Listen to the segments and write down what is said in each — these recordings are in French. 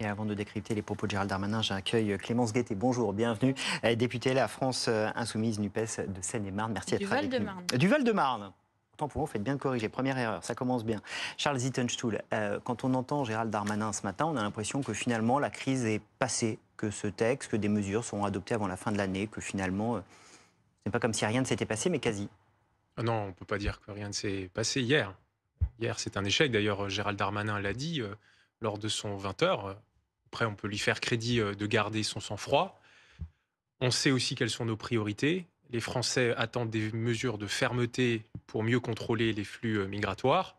Et avant de décrypter les propos de Gérald Darmanin, j'accueille Clémence Guettet. Bonjour, bienvenue. Députée La France Insoumise NUPES de Seine-et-Marne. Merci Du d'être avec nous. Val-de-Marne. Du Val-de-Marne. Autant pour vous, faites bien de corriger. Première erreur, ça commence bien. Charles Zittenstuhl, quand on entend Gérald Darmanin ce matin, on a l'impression que finalement la crise est passée, que ce texte, que des mesures seront adoptées avant la fin de l'année, que finalement, ce n'est pas comme si rien ne s'était passé, mais quasi. Ah non, on ne peut pas dire que rien ne s'est passé hier. Hier, c'est un échec. D'ailleurs, Gérald Darmanin l'a dit lors de son 20h. Après, on peut lui faire crédit de garder son sang-froid. On sait aussi quelles sont nos priorités. Les Français attendent des mesures de fermeté pour mieux contrôler les flux migratoires.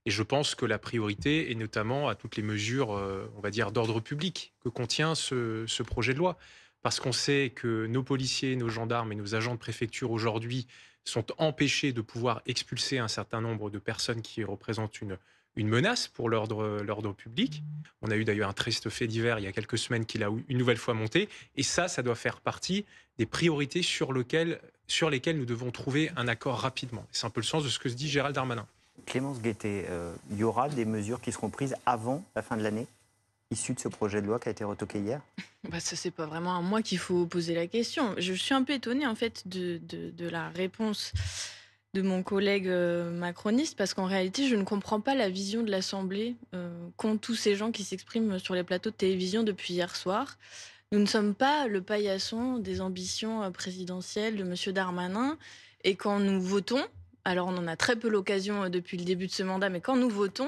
Et je pense que la priorité est notamment à toutes les mesures, on va dire, d'ordre public que contient ce projet de loi. Parce qu'on sait que nos policiers, nos gendarmes et nos agents de préfecture aujourd'hui sont empêchés de pouvoir expulser un certain nombre de personnes qui représentent une menace pour l'ordre public. On a eu d'ailleurs un triste fait divers il y a quelques semaines qu'il a une nouvelle fois monté. Et ça doit faire partie des priorités sur lesquelles nous devons trouver un accord rapidement. C'est un peu le sens de ce que se dit Gérald Darmanin. Clémence Guettet, il y aura des mesures qui seront prises avant la fin de l'année, issues de ce projet de loi qui a été retoqué hier? Ça, c'est pas vraiment à moi qu'il faut poser la question. Je suis un peu étonnée, en fait, de la réponse de mon collègue macroniste, parce qu'en réalité, je ne comprends pas la vision de l'Assemblée qu'ont tous ces gens qui s'expriment sur les plateaux de télévision depuis hier soir. Nous ne sommes pas le paillasson des ambitions présidentielles de M. Darmanin. Et quand nous votons, alors on en a très peu l'occasion depuis le début de ce mandat, mais quand nous votons,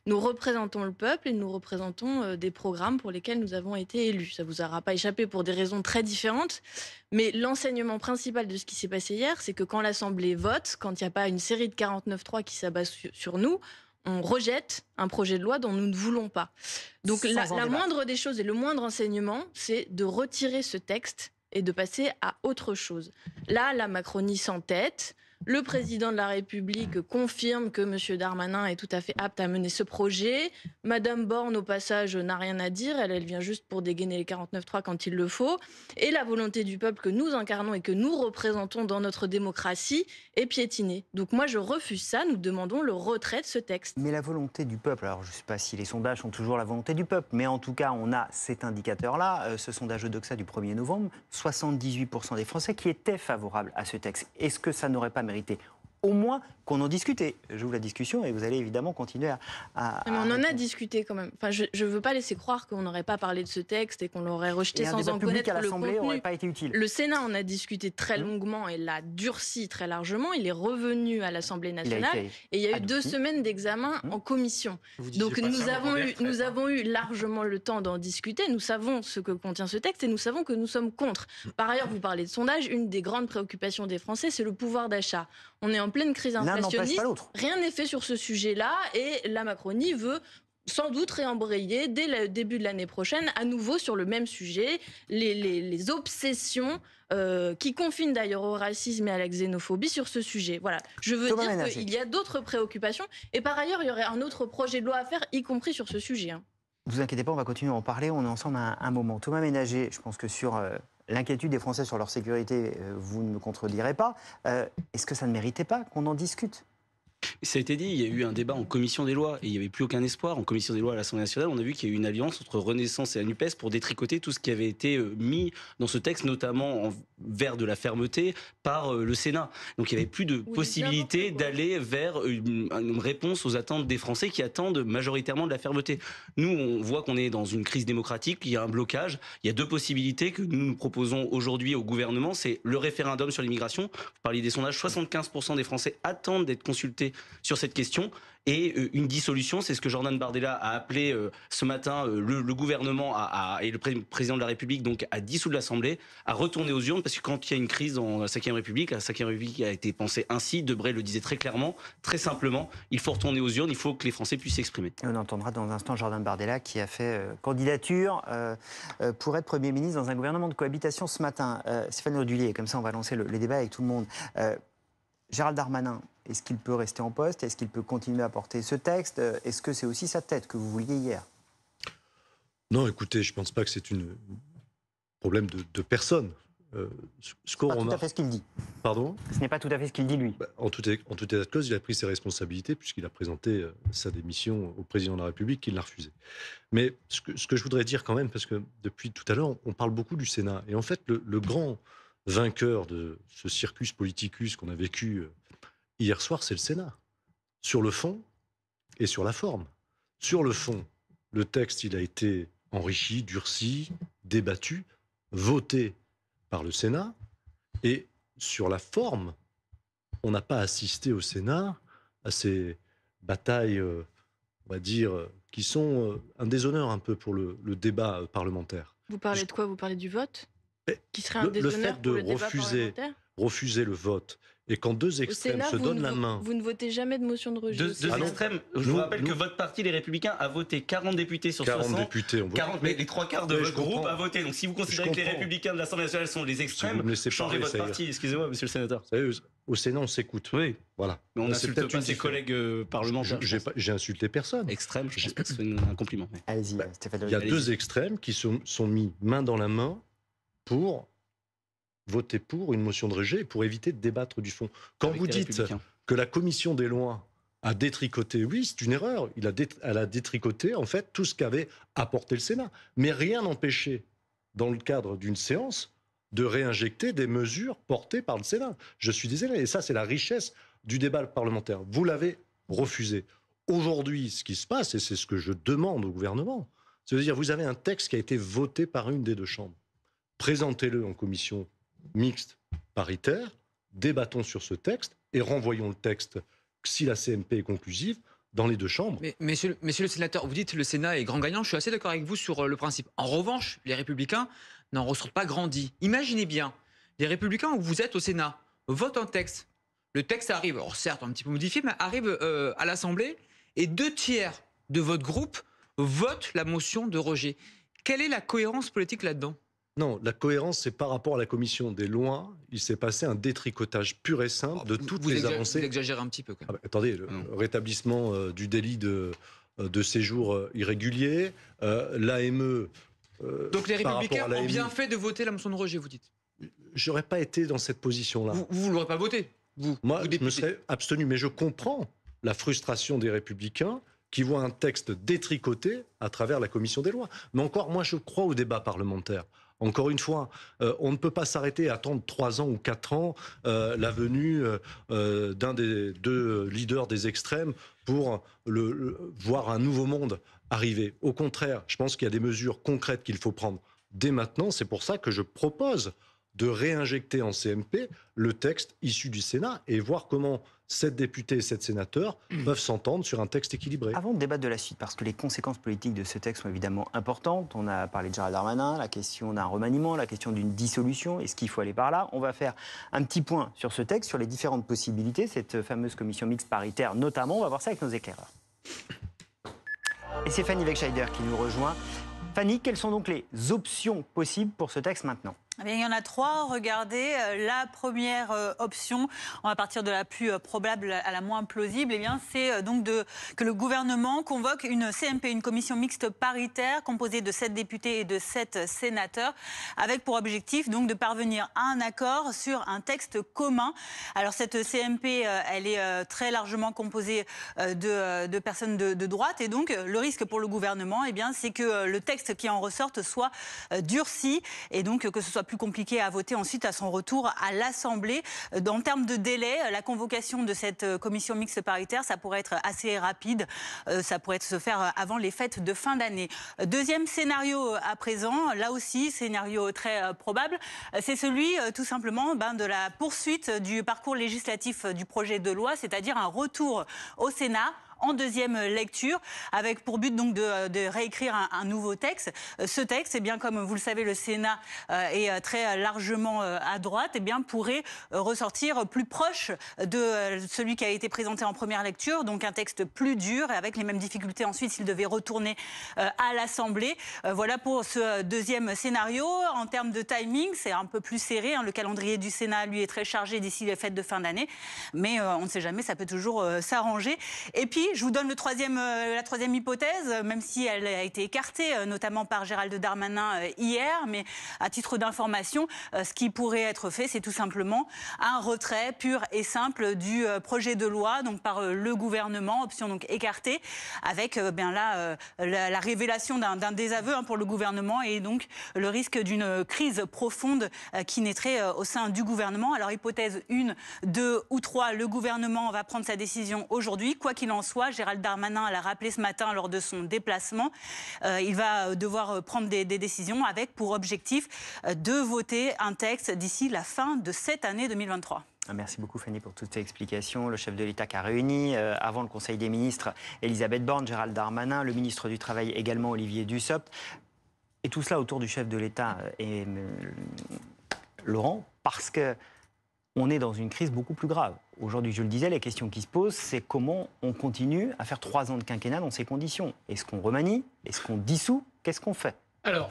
nous représentons le peuple et nous représentons des programmes pour lesquels nous avons été élus. Ça vous aura pas échappé pour des raisons très différentes. Mais l'enseignement principal de ce qui s'est passé hier, c'est que quand l'Assemblée vote, quand il n'y a pas une série de 49.3 qui s'abat sur nous, on rejette un projet de loi dont nous ne voulons pas. Donc la moindre des choses et le moindre enseignement, c'est de retirer ce texte et de passer à autre chose. Là, la Macronie s'entête. Le président de la République confirme que M. Darmanin est tout à fait apte à mener ce projet. Madame Borne, au passage, n'a rien à dire. Elle vient juste pour dégainer les 49.3 quand il le faut. Et la volonté du peuple que nous incarnons et que nous représentons dans notre démocratie est piétinée. Donc moi, je refuse ça. Nous demandons le retrait de ce texte. Mais la volonté du peuple, alors je ne sais pas si les sondages sont toujours la volonté du peuple, mais en tout cas, on a cet indicateur-là, ce sondage Odoxa du 1er novembre, 78% des Français qui étaient favorables à ce texte. Est-ce que ça n'aurait pas mérité au moins qu'on en discute? J'ouvre la discussion et vous allez évidemment continuer Mais on en a discuté quand même. Enfin, je ne veux pas laisser croire qu'on n'aurait pas parlé de ce texte et qu'on l'aurait rejeté sans en connaître le contenu. N'aurait pas été utile. Le Sénat en a discuté très longuement et l'a durci très largement. Il est revenu à l'Assemblée nationale et il y a eu 2 semaines d'examen en commission. Donc nous avons eu largement le temps d'en discuter. Nous savons ce que contient ce texte et nous savons que nous sommes contre. Par ailleurs, vous parlez de sondage. Une des grandes préoccupations des Français, c'est le pouvoir d'achat. On est en pleine crise inflationniste. Rien n'est fait sur ce sujet-là et la Macronie veut sans doute réembrayer dès le début de l'année prochaine à nouveau sur le même sujet, les obsessions qui confinent d'ailleurs au racisme et à la xénophobie sur ce sujet. Voilà, je veux dire qu'il y a d'autres préoccupations et par ailleurs il y aurait un autre projet de loi à faire, y compris sur ce sujet. Ne vous inquiétez pas, on va continuer à en parler, on est ensemble à un moment. Thomas Ménager, je pense que sur l'inquiétude des Français sur leur sécurité, vous ne me contredirez pas. Est-ce que ça ne méritait pas qu'on en discute ? Ça a été dit, il y a eu un débat en commission des lois et il n'y avait plus aucun espoir. En commission des lois à l'Assemblée nationale, on a vu qu'il y a eu une alliance entre Renaissance et la NUPES pour détricoter tout ce qui avait été mis dans ce texte, notamment vers de la fermeté par le Sénat. Donc il n'y avait plus de possibilité d'aller vers une réponse aux attentes des Français qui attendent majoritairement de la fermeté. Nous, on voit qu'on est dans une crise démocratique, il y a un blocage. Il y a 2 possibilités que nous proposons aujourd'hui au gouvernement. C'est le référendum sur l'immigration. Vous parliez des sondages, 75% des Français attendent d'être consultés sur cette question et une dissolution, c'est ce que Jordan Bardella a appelé ce matin le gouvernement et le président de la République donc à dissoudre l'Assemblée, à retourner aux urnes parce que quand il y a une crise dans la 5e République, la 5e République a été pensée ainsi, Debré le disait très clairement, très simplement, il faut retourner aux urnes, il faut que les Français puissent s'exprimer. On entendra dans un instant Jordan Bardella qui a fait candidature pour être Premier ministre dans un gouvernement de cohabitation ce matin. Stéphane Audulier, comme ça on va lancer les débats avec tout le monde. Gérald Darmanin, est-ce qu'il peut rester en poste? Est-ce qu'il peut continuer à porter ce texte? Est-ce que c'est aussi sa tête que vous vouliez hier? Non, écoutez, je ne pense pas que c'est un problème de personne. ce qu'on Pas tout à remarque... fait ce qu'il dit. Pardon ? Ce n'est pas tout à fait ce qu'il dit, lui. En tout état de cause, il a pris ses responsabilités puisqu'il a présenté sa démission au président de la République qui l'a refusé. Mais ce que je voudrais dire quand même, parce que depuis tout à l'heure, on parle beaucoup du Sénat. Et en fait, le grand vainqueur de ce circus politicus qu'on a vécu hier soir, c'est le Sénat. Sur le fond et sur la forme. Sur le fond, le texte, il a été enrichi, durci, débattu, voté par le Sénat. Et sur la forme, on n'a pas assisté au Sénat à ces batailles, on va dire, qui sont un déshonneur un peu pour le débat parlementaire. Vous parlez de quoi? Vous parlez du vote? Mais Qui serait un déshonneur fait pour de le débat parlementaire? refuser le vote, et quand deux Au extrêmes Sénat, se donnent la main... vous ne votez jamais de motion de rejet. Deux au Sénat. Ah non. extrêmes. Je vous rappelle que votre parti, les Républicains, a voté 40 députés sur 40 60. députés, on vote. 40, mais les trois quarts de Mais votre je comprends. groupe a voté. Donc si vous considérez Je que les comprends. Républicains de l'Assemblée nationale sont les Si vous extrêmes, me laissez changez parler, votre ça ira. parti. Excusez-moi, monsieur le sénateur. Vous savez, au Sénat, on s'écoute. Oui, Voilà. mais on C'est n'insulte peut-être pas une ses différence. collègues parlementaires. J'ai insulté personne. Extrême, je pense pas que ce soit un compliment. mais- Allez-y, Stéphane. Il y a Allez-y. deux extrêmes qui sont mis main dans la main pour voter pour une motion de rejet et pour éviter de débattre du fond. Quand Avec vous les dites Républicains. que la commission des lois a détricoté, oui, c'est une erreur. Elle a détricoté, en fait, tout ce qu'avait apporté le Sénat. Mais rien n'empêchait, dans le cadre d'une séance, de réinjecter des mesures portées par le Sénat. Je suis désolé. Et ça, c'est la richesse du débat parlementaire. Vous l'avez refusé. Aujourd'hui, ce qui se passe, et c'est ce que je demande au gouvernement, c'est-à-dire vous avez un texte qui a été voté par une des deux chambres. Présentez-le en commission mixte paritaire, débattons sur ce texte et renvoyons le texte, si la CMP est conclusive, dans les deux chambres. Mais monsieur le sénateur, vous dites que le Sénat est grand gagnant. Je suis assez d'accord avec vous sur le principe. En revanche, les Républicains n'en ressortent pas grandis. Imaginez bien, les Républicains où vous êtes au Sénat votent un texte. Le texte arrive, alors certes un petit peu modifié, mais arrive à l'Assemblée et 2/3 de votre groupe votent la motion de rejet. Quelle est la cohérence politique là-dedans ? Non, la cohérence, c'est par rapport à la commission des lois. Il s'est passé un détricotage pur et simple de toutes les avancées. Vous exagérez un petit peu quand même. Ah bah, attendez, le rétablissement du délit de séjour irrégulier, l'AME... Donc les par rapport Républicains à l'AMI, ont bien fait de voter la motion de rejet, vous dites. J'aurais pas été dans cette position-là. Vous ne l'aurez pas voté, vous. Moi, vous je me député. serais abstenu, mais je comprends la frustration des Républicains qui voient un texte détricoté à travers la commission des lois. Mais encore, moi, je crois au débat parlementaire. Encore une fois, on ne peut pas s'arrêter à attendre 3 ans ou 4 ans la venue d'un des deux leaders des extrêmes pour voir un nouveau monde arriver. Au contraire, je pense qu'il y a des mesures concrètes qu'il faut prendre dès maintenant. C'est pour ça que je propose de réinjecter en CMP le texte issu du Sénat et voir comment 7 députés et 7 sénateurs peuvent s'entendre sur un texte équilibré. Avant de débattre de la suite, parce que les conséquences politiques de ce texte sont évidemment importantes, on a parlé de Gérald Darmanin, la question d'un remaniement, la question d'une dissolution, est-ce qu'il faut aller par là? On va faire un petit point sur ce texte, sur les différentes possibilités, cette fameuse commission mixte paritaire notamment, on va voir ça avec nos éclaireurs. Et c'est Fanny Wegscheider qui nous rejoint. Fanny, quelles sont donc les options possibles pour ce texte maintenant? Eh bien, il y en a 3. Regardez, la première option, on va partir de la plus probable à la moins plausible, eh bien, c'est donc que le gouvernement convoque une CMP, une commission mixte paritaire composée de 7 députés et de 7 sénateurs, avec pour objectif donc de parvenir à un accord sur un texte commun. Alors cette CMP, elle est très largement composée de personnes de droite, et donc le risque pour le gouvernement, eh bien, c'est que le texte qui en ressorte soit durci, et donc que ce soit plus compliqué à voter ensuite à son retour à l'Assemblée. En termes de délai, la convocation de cette commission mixte paritaire, ça pourrait être assez rapide. Ça pourrait se faire avant les fêtes de fin d'année. Deuxième scénario à présent, là aussi, scénario très probable, c'est celui tout simplement de la poursuite du parcours législatif du projet de loi, c'est-à-dire un retour au Sénat en deuxième lecture, avec pour but donc de réécrire un nouveau texte. Ce texte, eh bien, comme vous le savez, le Sénat est très largement à droite, eh bien, pourrait ressortir plus proche de celui qui a été présenté en première lecture, donc un texte plus dur et avec les mêmes difficultés ensuite s'il devait retourner à l'Assemblée. Voilà pour ce deuxième scénario. En termes de timing, c'est un peu plus serré. Le calendrier du Sénat, lui, est très chargé d'ici les fêtes de fin d'année, mais on ne sait jamais, ça peut toujours s'arranger. Et puis, je vous donne la troisième hypothèse, même si elle a été écartée, notamment par Gérald Darmanin hier, mais à titre d'information, ce qui pourrait être fait, c'est tout simplement un retrait pur et simple du projet de loi, donc par le gouvernement, option donc écartée, avec la révélation d'un désaveu pour le gouvernement et donc le risque d'une crise profonde qui naîtrait au sein du gouvernement. Alors hypothèse 1, 2 ou 3, le gouvernement va prendre sa décision aujourd'hui. Quoi qu'il en soit, Gérald Darmanin l'a rappelé ce matin lors de son déplacement, il va devoir prendre des décisions avec pour objectif de voter un texte d'ici la fin de cette année 2023. Merci beaucoup Fanny pour toutes ces explications. Le chef de l'État qui a réuni avant le Conseil des ministres Elisabeth Borne, Gérald Darmanin, le ministre du Travail également Olivier Dussopt. Et tout cela autour du chef de l'État et Laurent, parce qu'on est dans une crise beaucoup plus grave. Aujourd'hui, je le disais, la question qui se pose, c'est comment on continue à faire 3 ans de quinquennat dans ces conditions. Est-ce qu'on remanie? Est-ce qu'on dissout? Qu'est-ce qu'on fait? Alors,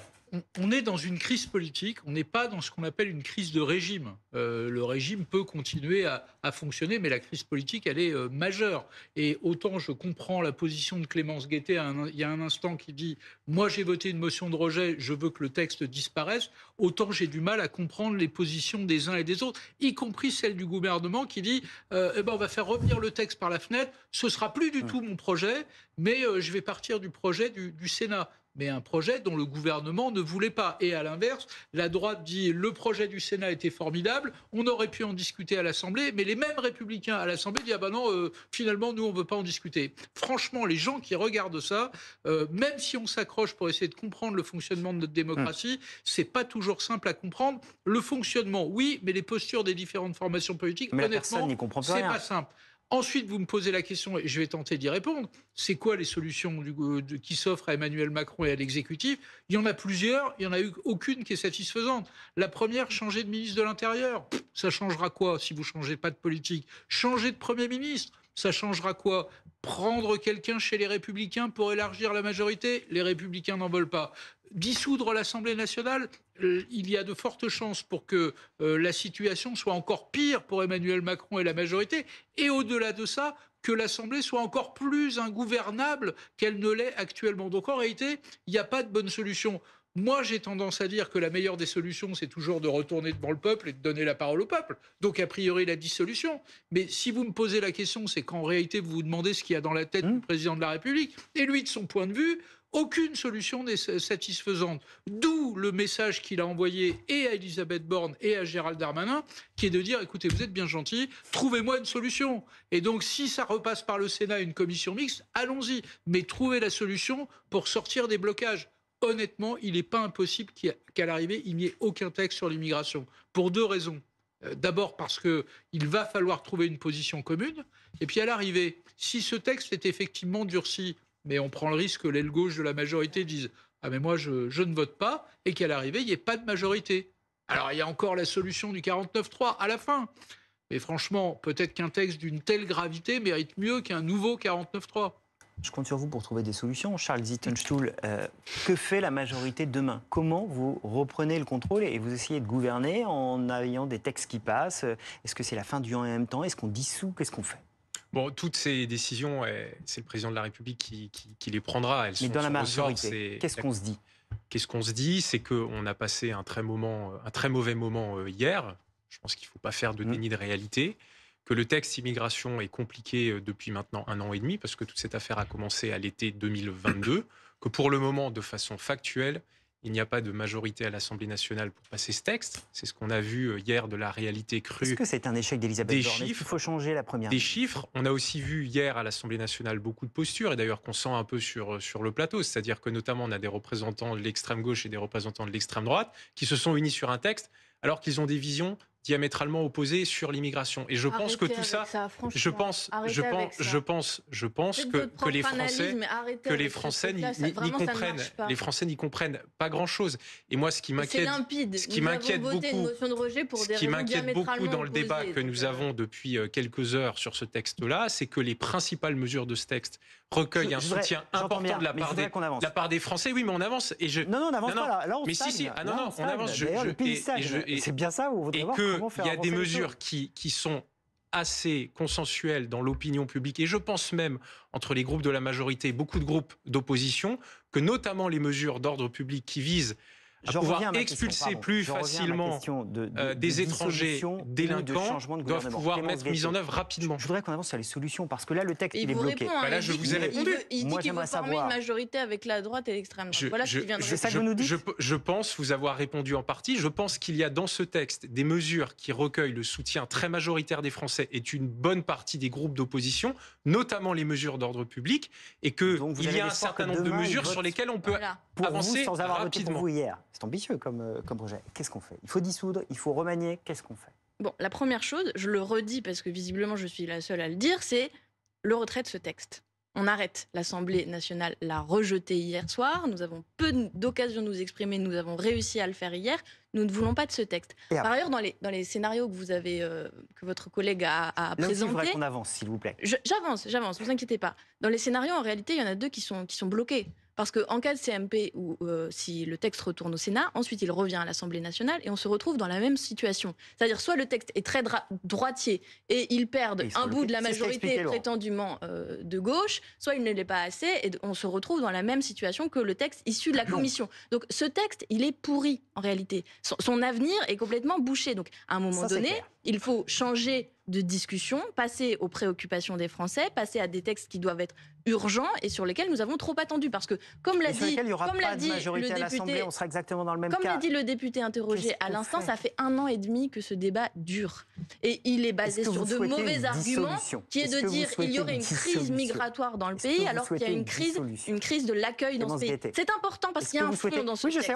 on est dans une crise politique, on n'est pas dans ce qu'on appelle une crise de régime. Le régime peut continuer à fonctionner, mais la crise politique, elle est majeure. Et autant je comprends la position de Clémence Guettet il y a un instant qui dit « Moi, j'ai voté une motion de rejet, je veux que le texte disparaisse », autant j'ai du mal à comprendre les positions des uns et des autres, y compris celle du gouvernement qui dit on va faire revenir le texte par la fenêtre, ce sera plus du tout mon projet, mais je vais partir du projet du Sénat. Mais un projet dont le gouvernement ne voulait pas. Et à l'inverse, la droite dit le projet du Sénat était formidable, on aurait pu en discuter à l'Assemblée, mais les mêmes républicains à l'Assemblée disent finalement, nous, on ne veut pas en discuter. Franchement, les gens qui regardent ça, même si on s'accroche pour essayer de comprendre le fonctionnement de notre démocratie, c'est pas toujours simple à comprendre. Le fonctionnement, oui, mais les postures des différentes formations politiques, mais honnêtement, c'est pas simple. Ensuite, vous me posez la question, et je vais tenter d'y répondre, c'est quoi les solutions qui s'offrent à Emmanuel Macron et à l'exécutif? Il y en a plusieurs, il n'y en a eu aucune qui est satisfaisante. La première, changer de ministre de l'Intérieur. Ça changera quoi si vous ne changez pas de politique? Changer de Premier ministre, ça changera quoi? Prendre quelqu'un chez les Républicains pour élargir la majorité? Les Républicains n'en veulent pas. Dissoudre l'Assemblée nationale, il y a de fortes chances pour que la situation soit encore pire pour Emmanuel Macron et la majorité. Et au-delà de ça, que l'Assemblée soit encore plus ingouvernable qu'elle ne l'est actuellement. Donc en réalité, il n'y a pas de bonne solution. Moi, j'ai tendance à dire que la meilleure des solutions, c'est toujours de retourner devant le peuple et de donner la parole au peuple. Donc, a priori, la dissolution. Mais si vous me posez la question, c'est qu'en réalité, vous vous demandez ce qu'il y a dans la tête du président de la République. Et lui, de son point de vue, aucune solution n'est satisfaisante. D'où le message qu'il a envoyé et à Elisabeth Borne et à Gérald Darmanin, qui est de dire, écoutez, vous êtes bien gentils, trouvez-moi une solution. Et donc, si ça repasse par le Sénat, une commission mixte, allons-y. Mais trouvez la solution pour sortir des blocages. Honnêtement, il n'est pas impossible qu'à l'arrivée, il n'y ait aucun texte sur l'immigration. Pour 2 raisons. D'abord parce qu'il va falloir trouver une position commune. Et puis à l'arrivée, si ce texte est effectivement durci, mais on prend le risque que l'aile gauche de la majorité dise « Ah mais moi je ne vote pas » et qu'à l'arrivée, il n'y ait pas de majorité. Alors il y a encore la solution du 49.3 à la fin. Mais franchement, peut-être qu'un texte d'une telle gravité mérite mieux qu'un nouveau 49.3. Je compte sur vous pour trouver des solutions. Charles Zittenstuhl, que fait la majorité demain? Comment vous reprenez le contrôle et vous essayez de gouverner en ayant des textes qui passent? Est-ce que c'est la fin du en même temps? Est-ce qu'on dissout? Qu'est-ce qu'on fait? Bon, toutes ces décisions, c'est le président de la République qui les prendra. Mais dans la majorité, qu'est-ce qu'on se dit? Qu'est-ce qu'on se dit? C'est qu'on a passé un très mauvais moment hier. Je pense qu'il ne faut pas faire de déni de réalité. Que le texte immigration est compliqué depuis maintenant 1 an et demi, parce que toute cette affaire a commencé à l'été 2022, que pour le moment, de façon factuelle, il n'y a pas de majorité à l'Assemblée nationale pour passer ce texte. C'est ce qu'on a vu hier de la réalité crue. Est-ce que c'est un échec d'Elisabeth Borne? Il faut changer la première. Des chiffres. On a aussi vu hier à l'Assemblée nationale beaucoup de postures, et d'ailleurs qu'on sent un peu sur le plateau. C'est-à-dire que notamment on a des représentants de l'extrême gauche et des représentants de l'extrême droite qui se sont unis sur un texte, alors qu'ils ont des visions diamétralement opposés sur l'immigration. Et je pense que tout ça, je pense que les Français n'y comprennent pas grand-chose. Et moi, ce qui m'inquiète beaucoup dans le débat que nous avons depuis quelques heures sur ce texte-là, c'est que les principales mesures de ce texte recueillent un soutien important de la part des Français. Oui, mais on avance. Non, on n'avance pas. Là, on stagne. Si. On avance. C'est bien ça où vous voudrez voir comment faire il y a des avancer mesures qui sont assez consensuel dans l'opinion publique, et je pense même entre les groupes de la majorité et beaucoup de groupes d'opposition, que notamment les mesures d'ordre public qui visent à pouvoir expulser plus facilement des étrangers délinquants doivent pouvoir être mis en œuvre rapidement. Je voudrais qu'on avance sur les solutions, parce que là, le texte, il est bloqué. Là, je vous ai répondu. Il dit qu'il veut former une majorité avec la droite et l'extrême droite. Voilà ce qu'il vient de répondre. Je pense vous avoir répondu en partie. Je pense qu'il y a dans ce texte des mesures qui recueillent le soutien très majoritaire des Français et une bonne partie des groupes d'opposition, notamment les mesures d'ordre public, et qu'il y a un certain nombre de mesures sur lesquelles on peut avancer sans avoir voté rapidement. pour vous hier. C'est ambitieux comme projet. Qu'est-ce qu'on fait? Il faut dissoudre, il faut remanier. Qu'est-ce qu'on fait? Bon, la première chose, je le redis parce que visiblement je suis la seule à le dire, c'est le retrait de ce texte. On arrête. L'Assemblée nationale l'a rejeté hier soir. Nous avons peu d'occasions de nous exprimer. Nous avons réussi à le faire hier. Nous ne voulons pas de ce texte. Par ailleurs, dans les scénarios que vous avez, que votre collègue a présentés... Là, il faudrait qu'on avance, s'il vous plaît. J'avance, ne vous inquiétez pas. Dans les scénarios, en réalité, il y en a deux qui sont bloqués. Parce qu'en cas de CMP, ou si le texte retourne au Sénat, ensuite il revient à l'Assemblée nationale et on se retrouve dans la même situation. C'est-à-dire soit le texte est très droitier et ils perdent un bout de la majorité prétendument de gauche, soit il ne l'est pas assez et on se retrouve dans la même situation que le texte issu de la Commission. Donc ce texte, il est pourri en réalité. Son avenir est complètement bouché. Donc à un moment donné, il faut changer de discussion, passer aux préoccupations des Français, passer à des textes qui doivent être urgents et sur lesquels nous avons trop attendu. Parce que, comme l'a dit le député, on sera exactement dans le même comme cas. l'a dit le député interrogé à l'instant, ça fait 1 an et demi que ce débat dure. Et il est basé sur de mauvais arguments, qui est de dire qu'il y aurait une crise migratoire dans le pays, alors qu'il y a une crise de l'accueil dans ce pays. C'est important parce qu'il y a un fond dans ce texte.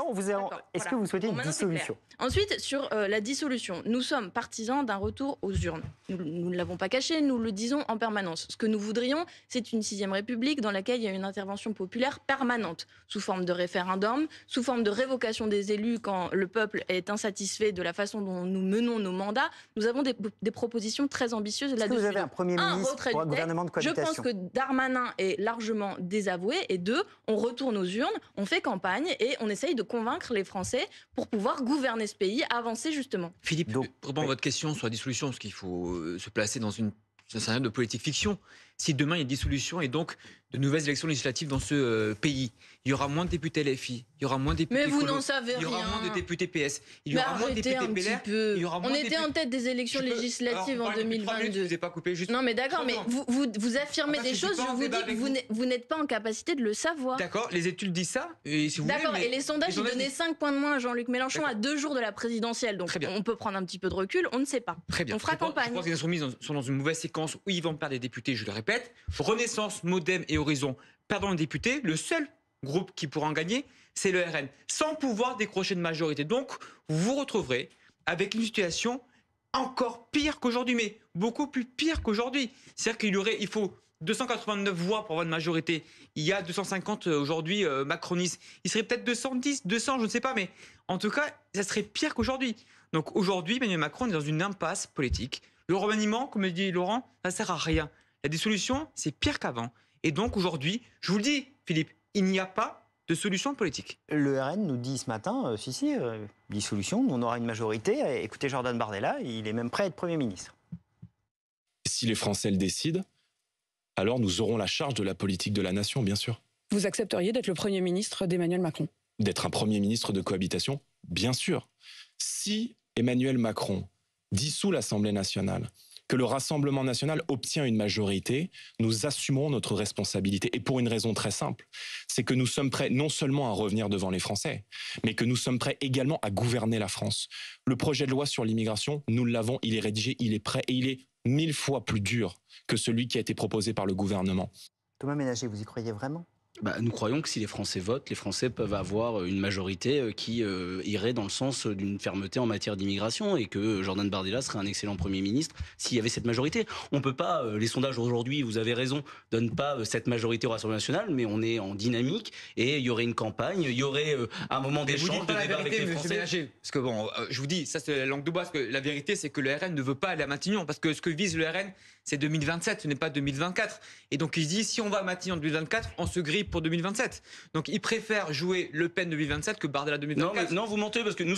Est-ce que vous souhaitez une dissolution? Ensuite, sur la dissolution, nous sommes partisans d'un retour aux urnes. Nous ne l'avons pas caché, nous le disons en permanence. Ce que nous voudrions, c'est une 6e République dans laquelle il y a une intervention populaire permanente, sous forme de référendum, sous forme de révocation des élus quand le peuple est insatisfait de la façon dont nous menons nos mandats. Nous avons des propositions très ambitieuses là-dessus. Est-ce que vous avez un Premier ministre pour un gouvernement de cohabitation? Je pense que Darmanin est largement désavoué. Et 2, on retourne aux urnes, on fait campagne et on essaye de convaincre les Français pour pouvoir gouverner ce pays, avancer justement. Philippe, pour répondre à votre question sur la dissolution, parce qu'il faut se placer dans un scénario de politique fiction. Si demain il y a dissolution et donc de nouvelles élections législatives dans ce pays, il y aura moins de députés LFI, il y aura moins de députés Mais vous n'en savez rien. Il y aura moins de députés PS, il y aura moins de députés PLR. On était en tête des élections législatives en 2022. Je vous ai pas coupé, juste... Non mais d'accord, mais vous affirmez des choses, je vous dis que vous n'êtes pas en capacité de le savoir. D'accord, les études disent ça. D'accord, et les sondages, ils donnaient 5 points de moins à Jean-Luc Mélenchon à 2 jours de la présidentielle. Donc on peut prendre un petit peu de recul, on ne sait pas. Très bien. On fera campagne. Je pense que les Insoumis sont dans une mauvaise séquence où ils vont perdre des députés, je le répète. Renaissance, Modem et Horizon perdant les députés. Le seul groupe qui pourra en gagner, c'est le RN, sans pouvoir décrocher de majorité. Donc, vous vous retrouverez avec une situation encore pire qu'aujourd'hui, mais beaucoup plus pire qu'aujourd'hui. C'est-à-dire il faut 289 voix pour avoir une majorité. Il y a 250 aujourd'hui macronistes. Il serait peut-être 210, 200, je ne sais pas, mais en tout cas, ça serait pire qu'aujourd'hui. Donc aujourd'hui, Emmanuel Macron est dans une impasse politique. Le remaniement, comme le dit Laurent, ça ne sert à rien. La dissolution, c'est pire qu'avant. Et donc aujourd'hui, je vous le dis, Philippe, il n'y a pas de solution politique. Le RN nous dit ce matin, dissolution, on aura une majorité. Écoutez Jordan Bardella, il est même prêt à être Premier ministre. Si les Français le décident, alors nous aurons la charge de la politique de la nation, bien sûr. Vous accepteriez d'être le Premier ministre d'Emmanuel Macron? D'être un Premier ministre de cohabitation, bien sûr. Si Emmanuel Macron dissout l'Assemblée nationale, que le Rassemblement national obtient une majorité, nous assumerons notre responsabilité. Et pour une raison très simple, c'est que nous sommes prêts non seulement à revenir devant les Français, mais que nous sommes prêts également à gouverner la France. Le projet de loi sur l'immigration, nous l'avons, il est rédigé, il est prêt et il est 1000 fois plus dur que celui qui a été proposé par le gouvernement. Thomas Ménager, vous y croyez vraiment ? Nous croyons que si les Français votent, les Français peuvent avoir une majorité qui irait dans le sens d'une fermeté en matière d'immigration et que Jordan Bardella serait un excellent Premier ministre s'il y avait cette majorité. On ne peut pas, les sondages aujourd'hui, vous avez raison, ne donnent pas cette majorité au Rassemblement national, mais on est en dynamique et il y aurait une campagne, il y aurait un moment d'échange, de débat avec les Français. Ménager, parce que bon, je vous dis, ça c'est la langue de bois, parce que la vérité c'est que le RN ne veut pas aller à Matignon, parce que ce que vise le RN, c'est 2027, ce n'est pas 2024. Et donc il dit, si on va à Matignon en 2024, on se grille terrible pour 2027. Donc ils préfèrent jouer Le Pen 2027 que Bardella 2024. Non, vous mentez parce que nous,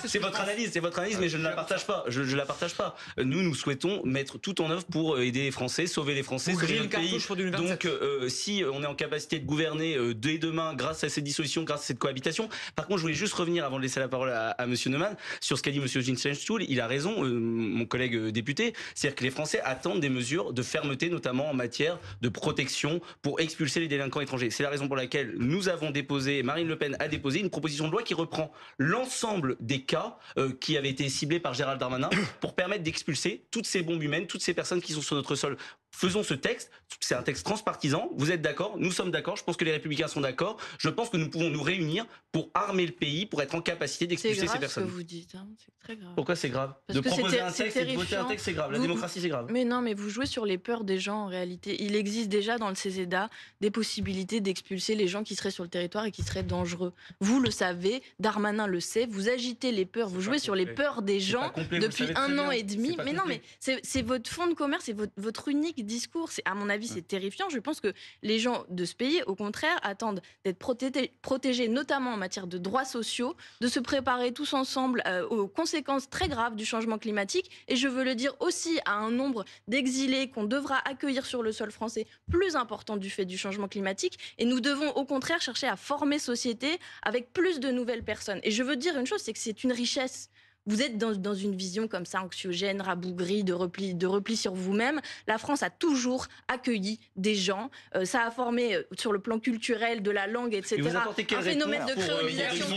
c'est votre analyse, mais je ne la partage pas. Je la partage pas. Nous souhaitons mettre tout en œuvre pour aider les Français, sauver les Français, sauver notre pays. Pour 2027. Donc, si on est en capacité de gouverner dès demain grâce à cette dissolution, grâce à cette cohabitation. Par contre, je voulais juste revenir avant de laisser la parole à Monsieur Neumann sur ce qu'a dit Monsieur Jinshenstuhl. Il a raison, mon collègue député. C'est-à-dire que les Français attendent des mesures de fermeté, notamment en matière de protection pour expulser les délinquants étrangers. C'est la raison pour laquelle nous avons déposé, Marine Le Pen a déposé une proposition de loi qui reprend l'ensemble des cas qui avaient été ciblés par Gérald Darmanin pour permettre d'expulser toutes ces bombes humaines, toutes ces personnes qui sont sur notre sol. Faisons ce texte, c'est un texte transpartisan, vous êtes d'accord, nous sommes d'accord, je pense que les Républicains sont d'accord, je pense que nous pouvons nous réunir pour armer le pays, pour être en capacité d'expulser ces personnes. C'est grave ce que vous dites, hein. C'est très grave. Pourquoi c'est grave? De proposer un texte et de voter un texte, c'est grave. La démocratie, c'est grave. Mais non, mais vous jouez sur les peurs des gens en réalité. Il existe déjà dans le CESEDA des possibilités d'expulser les gens qui seraient sur le territoire et qui seraient dangereux. Vous le savez, Darmanin le sait, vous agitez les peurs, vous jouez sur les peurs des gens depuis 1 an et demi. Mais non, mais c'est votre fonds de commerce, c'est votre unique discours. À mon avis, c'est terrifiant. Je pense que les gens de ce pays, au contraire, attendent d'être protégés, notamment en matière de droits sociaux, de se préparer tous ensemble aux conséquences très graves du changement climatique. Et je veux le dire aussi à un nombre d'exilés qu'on devra accueillir sur le sol français plus important du fait du changement climatique. Et nous devons au contraire chercher à former société avec plus de nouvelles personnes. Et je veux dire une chose, c'est que c'est une richesse. Vous êtes dans une vision comme ça, anxiogène, rabougrie, de repli sur vous-même. La France a toujours accueilli des gens. Ça a formé, sur le plan culturel, de la langue, etc., un phénomène de créolisation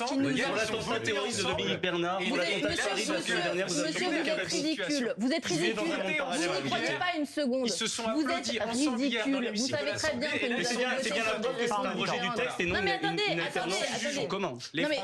qui nous pour l'attentat terroriste de Dominique Bernard, pour l'attentat terroriste de la semaine dernière, Monsieur, vous êtes ridicule. Vous êtes ridicule. Vous n'y croyez pas une seconde. Vous êtes ridicule. Vous savez très bien que nous avons voté sur des c'est un rejet du texte et non une alternance en commun. Non mais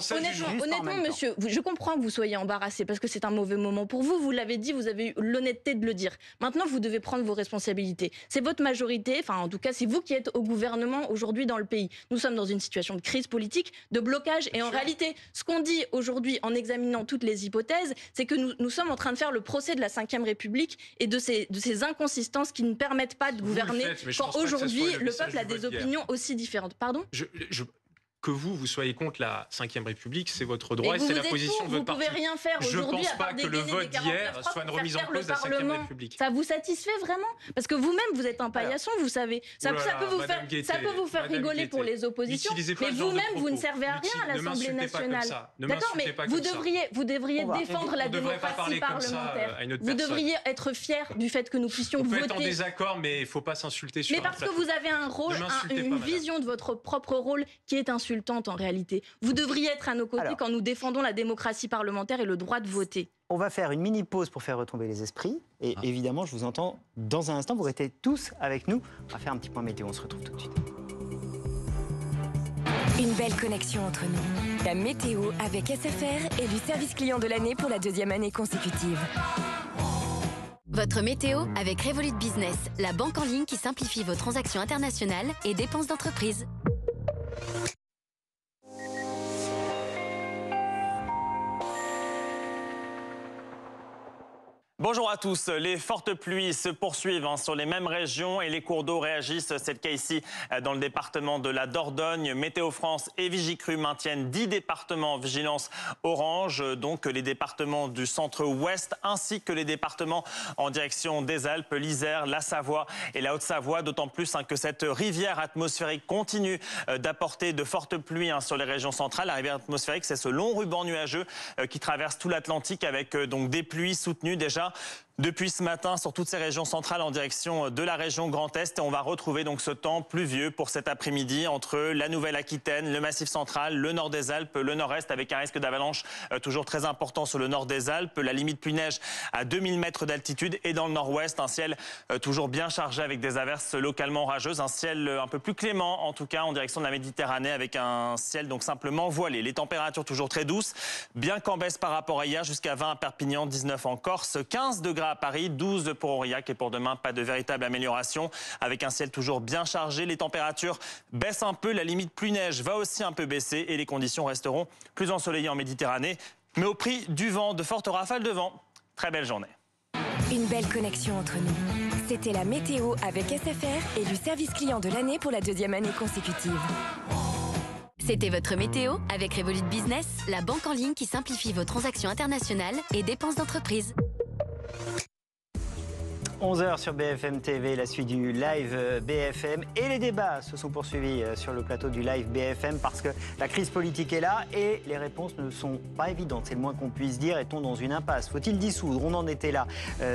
honnêtement, monsieur, je comprends que vous soyez embarrassé parce que c'est un mauvais moment pour vous. Vous l'avez dit, vous avez eu l'honnêteté de le dire. Maintenant, vous devez prendre vos responsabilités. C'est votre majorité, enfin en tout cas, c'est vous qui êtes au gouvernement aujourd'hui dans le pays. Nous sommes dans une situation de crise politique, de blocage. Et en réalité, ce qu'on dit aujourd'hui en examinant toutes les hypothèses, c'est que nous sommes en train de faire le procès de la Ve République et de ces inconsistances qui ne permettent pas de gouverner quand aujourd'hui le peuple a des opinions aussi différentes. Pardon ? Que vous soyez contre la Ve République, c'est votre droit et c'est la position de votre parti. Vous pouvez rien faire aujourd'hui. Je ne pense pas que le vote d'hier soit une remise en cause de la Ve République. Ça vous satisfait vraiment? Parce que vous-même, vous êtes un paillasson, vous savez. Ça peut vous faire rigoler pour les oppositions, mais vous-même, vous ne servez à rien à l'Assemblée nationale. D'accord, mais vous devriez défendre la démocratie parlementaire. Vous devriez être fier du fait que nous puissions voter. On peut être en désaccord, mais il ne faut pas s'insulter sur un plateau. Mais parce que vous avez un rôle, une vision de votre propre rôle qui est insultante en réalité. Vous devriez être à nos côtés quand nous défendons la démocratie parlementaire et le droit de voter. On va faire une mini-pause pour faire retomber les esprits. Et évidemment, je vous entends dans un instant. Vous restez tous avec nous. On va faire un petit point météo. On se retrouve tout de suite. Une belle connexion entre nous. La météo avec SFR et du service client de l'année pour la 2e année consécutive. Votre météo avec Revolut Business, la banque en ligne qui simplifie vos transactions internationales et dépenses d'entreprise. Bonjour à tous. Les fortes pluies se poursuivent sur les mêmes régions et les cours d'eau réagissent. C'est le cas ici dans le département de la Dordogne. Météo France et Vigicru maintiennent 10 départements en vigilance orange, donc les départements du centre-ouest ainsi que les départements en direction des Alpes, l'Isère, la Savoie et la Haute-Savoie. D'autant plus que cette rivière atmosphérique continue d'apporter de fortes pluies sur les régions centrales. La rivière atmosphérique, c'est ce long ruban nuageux qui traverse tout l'Atlantique avec donc des pluies soutenues déjà depuis ce matin sur toutes ces régions centrales en direction de la région Grand Est. Et on va retrouver donc ce temps pluvieux pour cet après-midi entre la Nouvelle-Aquitaine, le Massif central, le nord des Alpes, le nord-est avec un risque d'avalanche toujours très important sur le nord des Alpes. La limite pluie-neige à 2000 mètres d'altitude et dans le nord-ouest, un ciel toujours bien chargé avec des averses localement orageuses. Un ciel un peu plus clément en tout cas en direction de la Méditerranée avec un ciel donc simplement voilé. Les températures toujours très douces, bien qu'en baisse par rapport à hier, jusqu'à 20 à Perpignan, 19 en Corse, 15 degrés à Paris, 12 pour Aurillac et pour demain, pas de véritable amélioration avec un ciel toujours bien chargé. Les températures baissent un peu, la limite pluie-neige va aussi un peu baisser et les conditions resteront plus ensoleillées en Méditerranée, mais au prix du vent, de fortes rafales de vent. Très belle journée. Une belle connexion entre nous. C'était la météo avec SFR, élu service client de l'année pour la 2e année consécutive. C'était votre météo avec Revolut Business, la banque en ligne qui simplifie vos transactions internationales et dépenses d'entreprise. 11h sur BFM TV, la suite du live BFM et les débats se sont poursuivis sur le plateau du live BFM parce que la crise politique est là et les réponses ne sont pas évidentes, c'est le moins qu'on puisse dire. Est-on dans une impasse? Faut-il dissoudre? On en était là.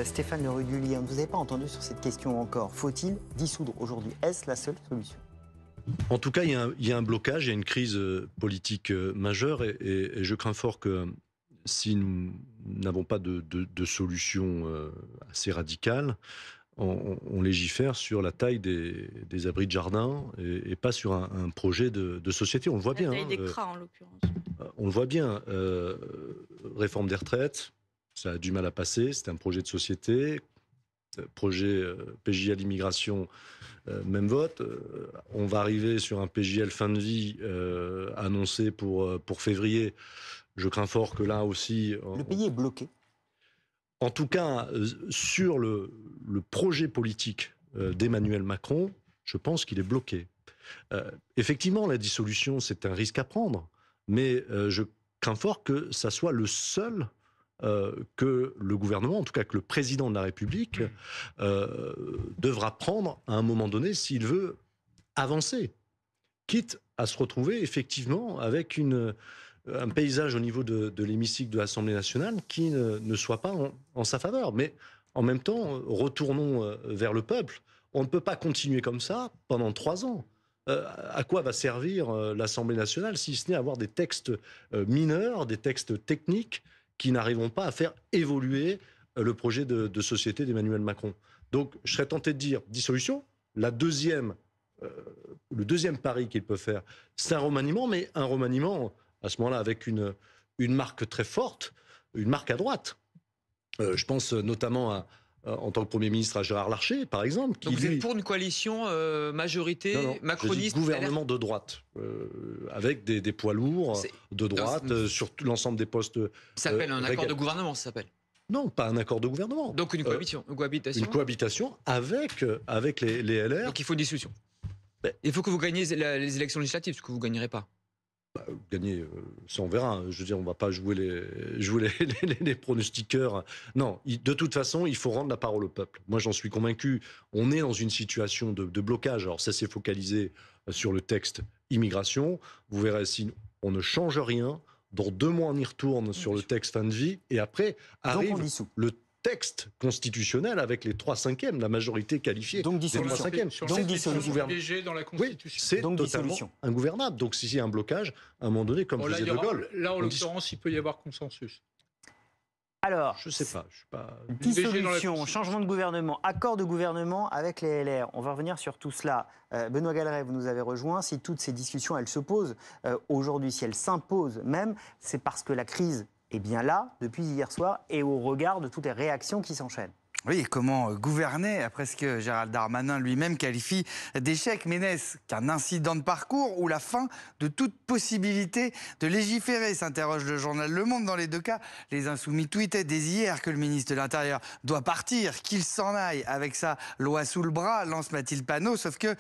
Stéphane Le Rudulier, on ne vous avait pas entendu sur cette question encore. Faut-il dissoudre aujourd'hui? Est-ce la seule solution? En tout cas, il y a un blocage, il y a une crise politique majeure et je crains fort que si nous n'avons pas de solution assez radicale, on légifère sur la taille des abris de jardin et pas sur un projet de société. On le voit bien. La taille des cras, en l'occurrence. On le voit bien. Réforme des retraites, ça a du mal à passer. C'est un projet de société. Projet PJL immigration, même vote. On va arriver sur un PJL fin de vie annoncé pour février. Je crains fort que là aussi... Le pays est bloqué. En tout cas, sur le projet politique d'Emmanuel Macron, je pense qu'il est bloqué. Effectivement, la dissolution, c'est un risque à prendre, mais je crains fort que ça soit le seul que le gouvernement, en tout cas que le président de la République, devra prendre à un moment donné s'il veut avancer, quitte à se retrouver effectivement avec un paysage au niveau de l'hémicycle de l'Assemblée nationale qui ne soit pas en sa faveur. Mais en même temps, retournons vers le peuple. On ne peut pas continuer comme ça pendant 3 ans. À quoi va servir l'Assemblée nationale si ce n'est avoir des textes mineurs, des textes techniques qui n'arriveront pas à faire évoluer le projet de société d'Emmanuel Macron. Donc, je serais tenté de dire dissolution. Le deuxième pari qu'il peut faire, c'est un remaniement, mais un remaniement à ce moment-là avec une marque très forte, une marque à droite. Je pense notamment en tant que Premier ministre à Gérard Larcher, par exemple. Donc vous êtes pour une coalition majorité macroniste, gouvernement de droite, avec des poids lourds de droite sur l'ensemble des postes. Ça s'appelle un accord de gouvernement, ça s'appelle. Non, pas un accord de gouvernement. Donc une cohabitation. Une cohabitation avec les LR. Donc il faut une dissolution. Il faut que vous gagniez les élections législatives, ce que vous ne gagnerez pas. Gagner, ça on verra. Je veux dire, on ne va pas jouer les pronostiqueurs. Non, de toute façon, il faut rendre la parole au peuple. Moi, j'en suis convaincu. On est dans une situation de blocage. Alors ça s'est focalisé sur le texte immigration. Vous verrez, si on ne change rien, dans 2 mois, on y retourne sur le texte fin de vie. Et après, arrive le texte constitutionnel avec les 3/5, la majorité qualifiée. Donc dissolution. Donc dissolution. Dans la Constitution. Oui, c'est totalement ingouvernable. Donc s'il y a un blocage, à un moment donné, comme disait De Gaulle... Là, en l'occurrence, il peut y avoir consensus. Alors, je sais pas, je suis pas... Dissolution, changement de gouvernement, accord de gouvernement avec les LR. On va revenir sur tout cela. Benoît Galeret, vous nous avez rejoint. Si toutes ces discussions, elles se posent aujourd'hui, si elles s'imposent même, c'est parce que la crise est bien là, depuis hier soir, et au regard de toutes les réactions qui s'enchaînent. Oui, et comment gouverner après ce que Gérald Darmanin lui-même qualifie d'échec, mais n'est-ce qu'un incident de parcours ou la fin de toute possibilité de légiférer, s'interroge le journal Le Monde. Dans les 2 cas, les Insoumis tweetaient dès hier que le ministre de l'Intérieur doit partir, qu'il s'en aille avec sa loi sous le bras, lance Mathilde Panot, sauf que,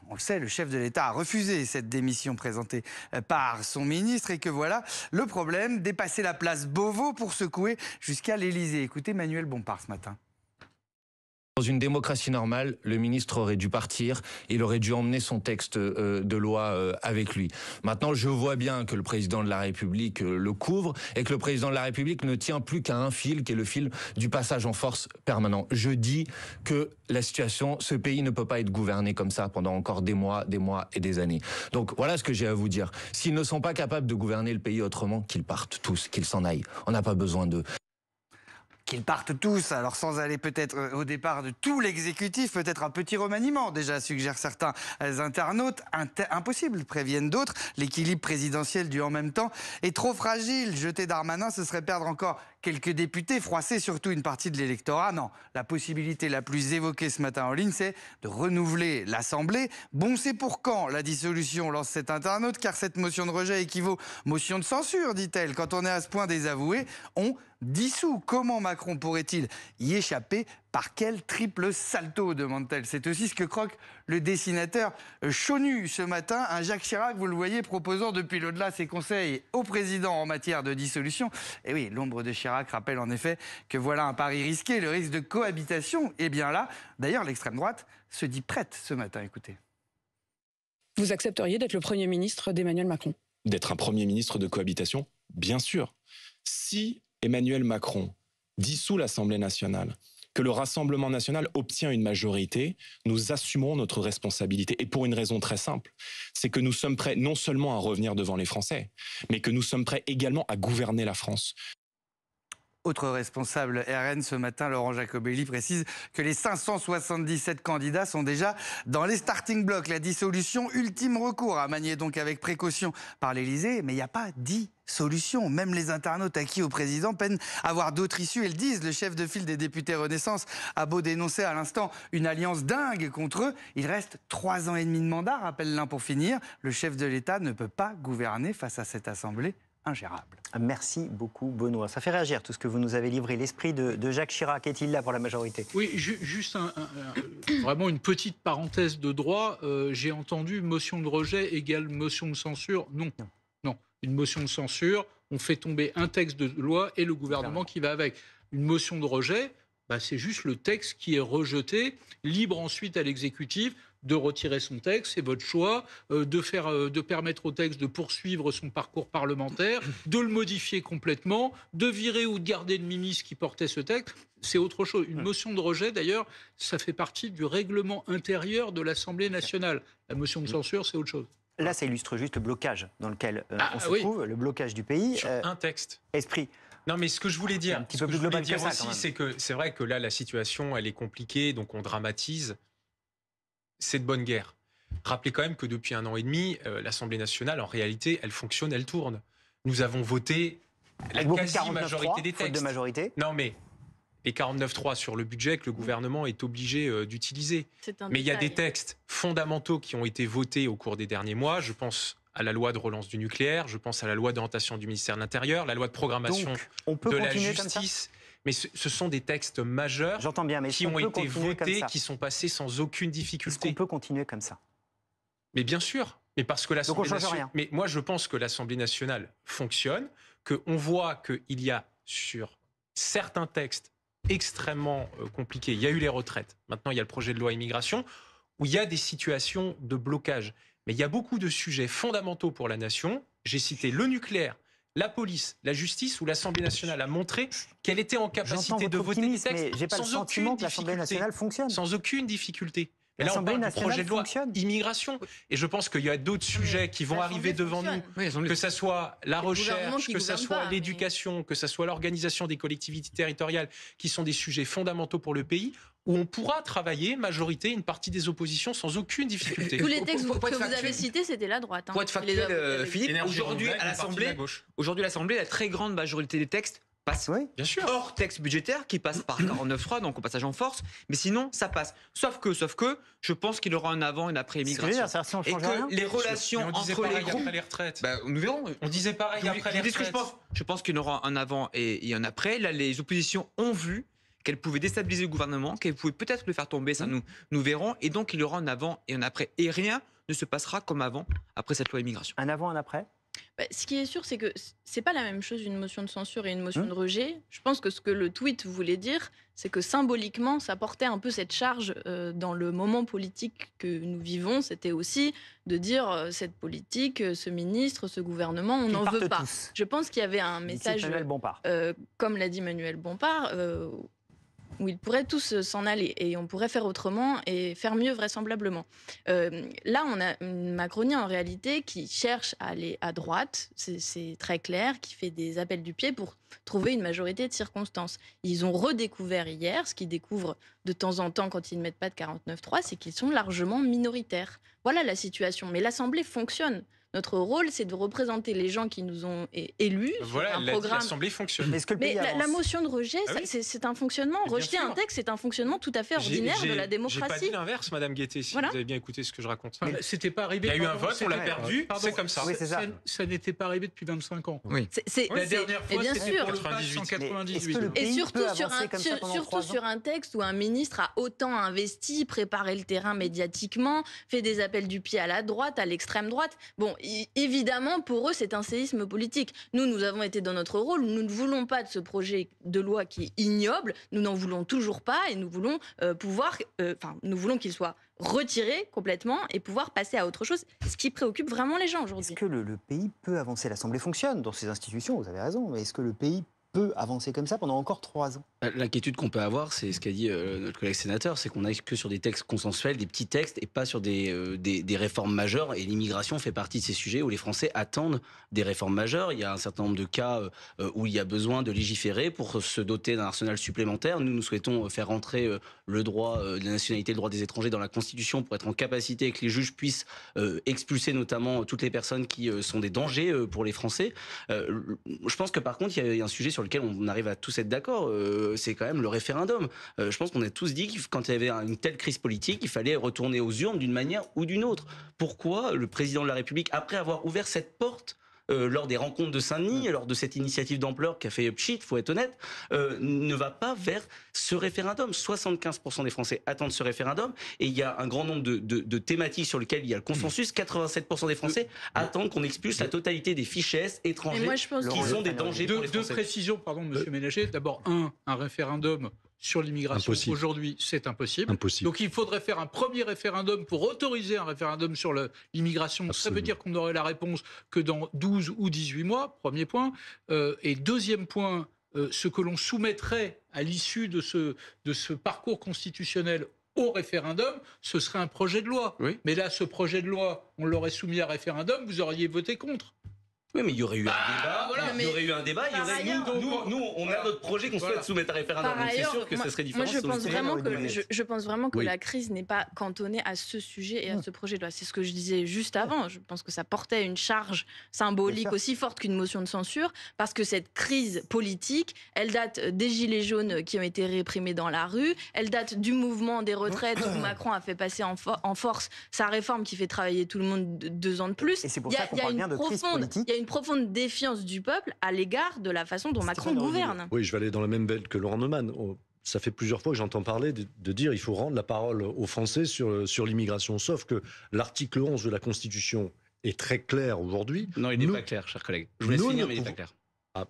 on le sait, le chef de l'État a refusé cette démission présentée par son ministre et que voilà, le problème, dépasser la place Beauvau pour secouer jusqu'à l'Élysée. Écoutez Manuel Bompard ce matin. Dans une démocratie normale, le ministre aurait dû partir, il aurait dû emmener son texte de loi avec lui. Maintenant, je vois bien que le président de la République le couvre et que le président de la République ne tient plus qu'à un fil, qui est le fil du passage en force permanent. Je dis que la situation, ce pays ne peut pas être gouverné comme ça pendant encore des mois et des années. Donc voilà ce que j'ai à vous dire. S'ils ne sont pas capables de gouverner le pays autrement, qu'ils partent tous, qu'ils s'en aillent. On n'a pas besoin d'eux. Qu'ils partent tous, alors sans aller peut-être au départ de tout l'exécutif, peut-être un petit remaniement, déjà suggèrent certains internautes, impossible, préviennent d'autres. L'équilibre présidentiel du en même temps est trop fragile. Jeter Darmanin, ce serait perdre encore quelques députés, froisser surtout une partie de l'électorat. Non, la possibilité la plus évoquée ce matin en ligne, c'est de renouveler l'Assemblée. Bon, c'est pour quand la dissolution, lance cet internaute, car cette motion de rejet équivaut motion de censure, dit-elle. Quand on est à ce point désavoué, on dissout. Comment Macron Macron pourrait-il y échapper? Par quel triple salto, demande-t-elle. C'est aussi ce que croque le dessinateur Chonu ce matin. Un Jacques Chirac, vous le voyez, proposant depuis l'au-delà ses conseils au président en matière de dissolution. Et oui, l'ombre de Chirac rappelle en effet que voilà un pari risqué, le risque de cohabitation est bien là. D'ailleurs, l'extrême droite se dit prête ce matin, écoutez. Vous accepteriez d'être le Premier ministre d'Emmanuel Macron? D'être un Premier ministre de cohabitation? Bien sûr. Si Emmanuel Macron dissout l'Assemblée nationale, que le Rassemblement national obtient une majorité, nous assumerons notre responsabilité. Et pour une raison très simple, c'est que nous sommes prêts non seulement à revenir devant les Français, mais que nous sommes prêts également à gouverner la France. Autre responsable RN ce matin, Laurent Jacobelli, précise que les 577 candidats sont déjà dans les starting blocks. La dissolution, ultime recours, à manier donc avec précaution par l'Élysée. Mais il n'y a pas 10 solutions. Même les internautes acquis au président peinent à voir d'autres issues. Ils le disent, le chef de file des députés Renaissance a beau dénoncer à l'instant une alliance dingue contre eux. Il reste 3 ans et demi de mandat, rappelle l'un pour finir. Le chef de l'État ne peut pas gouverner face à cette assemblée ingérable. Merci beaucoup, Benoît. Ça fait réagir tout ce que vous nous avez livré. L'esprit de Jacques Chirac est-il là pour la majorité? Oui, juste vraiment une petite parenthèse de droit. J'ai entendu motion de rejet égale motion de censure. Non. Une motion de censure, on fait tomber un texte de loi et le gouvernement qui va avec. Une motion de rejet, c'est juste le texte qui est rejeté, libre ensuite à l'exécutif de retirer son texte, c'est votre choix, de permettre au texte de poursuivre son parcours parlementaire, de le modifier complètement, de virer ou de garder le ministre qui portait ce texte. C'est autre chose. Une motion de rejet, d'ailleurs, ça fait partie du règlement intérieur de l'Assemblée nationale. La motion de censure, c'est autre chose. Là, ça illustre juste le blocage dans lequel on se trouve, le blocage du pays. Sur un texte. Esprit. Non, mais ce que je voulais dire, un petit peu plus global que ça, aussi, c'est que c'est vrai que là, la situation, elle est compliquée, donc on dramatise. C'est de bonne guerre. Rappelez quand même que depuis 1 an et demi, l'Assemblée nationale, en réalité, elle fonctionne, elle tourne. Nous avons voté la quasi-majorité des textes. De majorité. Non, mais les 49.3 sur le budget que le gouvernement est obligé d'utiliser. Mais il y a des textes fondamentaux qui ont été votés au cours des derniers mois. Je pense à la loi de relance du nucléaire, je pense à la loi d'orientation du ministère de l'Intérieur, la loi de programmation de la justice. Mais ce sont des textes majeurs qui ont été votés, qui sont passés sans aucune difficulté. Est-ce qu'on peut continuer comme ça? Mais bien sûr. Mais parce que l'Assemblée nationale. Mais moi, je pense que l'Assemblée nationale fonctionne, qu'on voit qu'il y a sur certains textes extrêmement compliqués. Il y a eu les retraites. Maintenant, il y a le projet de loi immigration où il y a des situations de blocage. Mais il y a beaucoup de sujets fondamentaux pour la nation. J'ai cité le nucléaire, la police, la justice, où l'Assemblée nationale a montré qu'elle était en capacité de voter des textes j'ai pas le sentiment que l'Assemblée nationale fonctionne. Sans aucune difficulté. Et là, on parle du projet de loi immigration. Et je pense qu'il y a d'autres sujets qui vont arriver devant nous, que ce soit la recherche, que ce soit l'éducation, que ce soit l'organisation des collectivités territoriales, qui sont des sujets fondamentaux pour le pays, où on pourra travailler, majorité, une partie des oppositions, sans aucune difficulté. Tous les textes que vous avez cités, c'était la droite. Pour être factuel, Philippe, aujourd'hui, à l'Assemblée, la très grande majorité des textes passe. Oui, bien sûr. Hors texte budgétaire qui passe par 49.3, donc au passage en force, mais sinon ça passe. Sauf que, je pense qu'il y aura un avant et un après immigration. Et que les relations entre les groupes, les retraites. Nous verrons. On disait pareil après les retraites. Je pense qu'il y aura un avant et un après. Là, les oppositions ont vu qu'elles pouvaient déstabiliser le gouvernement, qu'elles pouvaient peut-être le faire tomber, ça nous verrons. Et donc il y aura un avant et un après. Et rien ne se passera comme avant, après cette loi immigration. Un avant, un après? Ce qui est sûr, c'est que c'est pas la même chose une motion de censure et une motion de rejet. Je pense que ce que le tweet voulait dire, c'est que symboliquement, ça portait un peu cette charge dans le moment politique que nous vivons. C'était aussi de dire cette politique, ce ministre, ce gouvernement, on n'en veut pas. Je pense qu'il y avait un message, comme l'a dit Manuel Bompard, où ils pourraient tous s'en aller et on pourrait faire autrement et faire mieux vraisemblablement. Là, on a une Macronie en réalité qui cherche à aller à droite, c'est très clair, qui fait des appels du pied pour trouver une majorité de circonstances. Ils ont redécouvert hier, ce qu'ils découvrent de temps en temps quand ils ne mettent pas de 49.3, c'est qu'ils sont largement minoritaires. Voilà la situation. Mais l'Assemblée fonctionne. Notre rôle, c'est de représenter les gens qui nous ont élus. Voilà, sur un programme. l'Assemblée fonctionne. Mais la motion de rejet, Ah oui. c'est un fonctionnement. Bien Rejeter sûr. un texte, c'est un fonctionnement tout à fait ordinaire de la J'ai démocratie. pas dit l'inverse, Madame Guettet, si Voilà. vous avez bien écouté ce que je raconte. C'était pas arrivé. Il y a eu un pardon, vote, on l'a c'était- perdu, pardon, c'est comme ça. Oui, c'est ça. Ça n'était pas arrivé depuis 25 ans. Oui. La dernière et fois, bien c'était sûr. pour le pass 98. en Mais est-ce 98. que le Et pays surtout, peut avancer comme ça pendant 3 ans sur un texte où un ministre a autant investi, préparé le terrain médiatiquement, fait des appels du pied à la droite, à l'extrême droite. Bon, évidemment, pour eux, c'est un séisme politique. Nous avons été dans notre rôle. Nous ne voulons pas de ce projet de loi qui est ignoble. Nous n'en voulons toujours pas et nous voulons nous voulons qu'il soit retiré complètement et pouvoir passer à autre chose, ce qui préoccupe vraiment les gens aujourd'hui. Est-ce que le pays peut avancer? L'Assemblée fonctionne dans ses institutions, vous avez raison, mais est-ce que le pays peut avancer comme ça pendant encore 3 ans? L'inquiétude qu'on peut avoir, c'est ce qu'a dit notre collègue sénateur, c'est qu'on n'aille que sur des textes consensuels, des petits textes, et pas sur des réformes majeures. Et l'immigration fait partie de ces sujets où les Français attendent des réformes majeures. Il y a un certain nombre de cas où il y a besoin de légiférer pour se doter d'un arsenal supplémentaire. Nous souhaitons faire rentrer le droit de la nationalité, le droit des étrangers dans la Constitution pour être en capacité que les juges puissent expulser notamment toutes les personnes qui sont des dangers pour les Français. Je pense que par contre, il y a un sujet sur lequel on arrive à tous être d'accord. C'est quand même le référendum. Je pense qu'on a tous dit que quand il y avait une telle crise politique, il fallait retourner aux urnes d'une manière ou d'une autre. Pourquoi le président de la République, après avoir ouvert cette porte lors des rencontres de Saint-Denis, lors de cette initiative d'ampleur qui a fait pchit, faut être honnête, ne va pas vers ce référendum? 75% des Français attendent ce référendum et il y a un grand nombre de thématiques sur lesquelles il y a le consensus. 87% des Français attendent qu'on expulse la totalité des fichiers S étrangers qui sont des dangers pour les Français. Deux précisions, pardon, Monsieur Ménager. D'abord, un référendum sur l'immigration aujourd'hui, c'est impossible. Donc il faudrait faire un premier référendum pour autoriser un référendum sur l'immigration. Ça veut dire qu'on aurait la réponse que dans 12 ou 18 mois, premier point. Et deuxième point, ce que l'on soumettrait à l'issue de ce parcours constitutionnel au référendum, ce serait un projet de loi. Oui. Mais là, ce projet de loi, on l'aurait soumis à référendum, vous auriez voté contre. Oui, mais il y aurait eu un débat. Voilà, il y aurait eu un débat. Il y aurait nous, on a notre projet qu'on souhaite soumettre à référendum. Donc c'est sûr que ça serait différent. Moi, je pense vraiment que la crise n'est pas cantonnée à ce sujet et à ce projet de loi. C'est ce que je disais juste avant. Je pense que ça portait une charge symbolique aussi forte qu'une motion de censure, parce que cette crise politique, elle date des gilets jaunes qui ont été réprimés dans la rue. Elle date du mouvement des retraites où Macron a fait passer en force sa réforme qui fait travailler tout le monde 2 ans de plus. Et c'est pour ça qu'on parle bien de crise politique. Il y a une profonde défiance du peuple à l'égard de la façon dont Macron gouverne. Oui, je vais aller dans la même veine que Laurent Neumann. Ça fait plusieurs fois que j'entends parler de dire qu'il faut rendre la parole aux Français sur l'immigration. Sauf que l'article 11 de la Constitution est très clair aujourd'hui. Non, il n'est pas clair, chers collègues. Je vous laisse finir, mais il n'est pas clair.